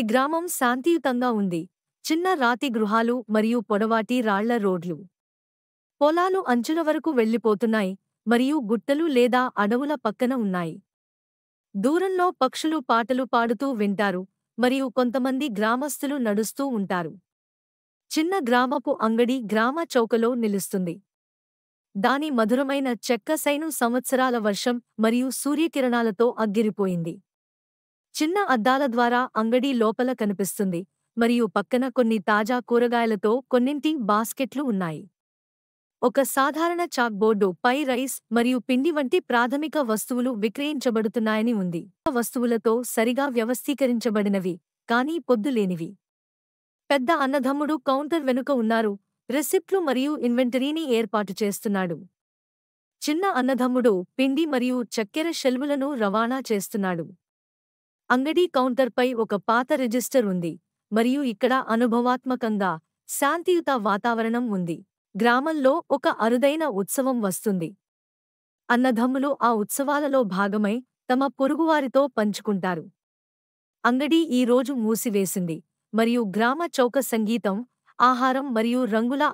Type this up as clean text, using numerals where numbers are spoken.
గ్రామం శాంతియుతంగా ఉంది. చిన్న రాతి గృహాలు మరియు పొడవాటి రాళ్ల రోడ్లు. పొలాలు అంచుల వరకు వెళ్ళిపోతున్నాయి మరియు గుట్టలు లేదా అడవుల పక్కన ఉన్నాయి. దూరంలో పక్షులు పాటలు పాడుతూ వింటారు మరియు కొంతమంది గ్రామస్తులు నడుస్తూ ఉంటారు. చిన్న గ్రామపు అంగడి గ్రామ చౌకలో నిలుస్తుంది. దాని మధురమైన చెక్క సైను సంవత్సరాల వర్షం మరియు సూర్యకిరణాలతో అగ్గిరిపోయింది. చిన్న అద్దాల ద్వారా అంగడి లోపల కనిపిస్తుంది మరియు పక్కన కొన్ని తాజా కూరగాయలతో కొన్నింటి బాస్కెట్లు ఉన్నాయి. ఒక సాధారణ చాక్ బోర్డు పై రైస్ మరియు పిండి వంటి ప్రాథమిక వస్తువులు విక్రయించబడుతున్నాయని ఉంది. వస్తువులతో సరిగా వ్యవస్థీకరించబడినవి కానీ పొద్దులేనివి. పెద్ద అన్నదమ్ముడు కౌంటర్ వెనుక ఉన్నారు, రెసిప్ట్లు మరియు ఇన్వెంటరీని ఏర్పాటు చేస్తున్నాడు. చిన్న అన్నదమ్ముడు పిండి మరియు చక్కెర షెల్వులను రవాణా చేస్తున్నాడు. అంగడి కౌంటర్పై ఒక పాత రిజిస్టర్ ఉంది మరియు ఇక్కడ అనుభవాత్మకంగా శాంతియుత వాతావరణం ఉంది. గ్రామంలో ఒక అరుదైన ఉత్సవం వస్తుంది. అన్నదమ్ములు ఆ ఉత్సవాలలో భాగమై తమ పొరుగువారితో పంచుకుంటారు. అంగడి ఈ రోజు మూసివేసింది మరియు గ్రామ చౌక సంగీతం, ఆహారం మరియు రంగుల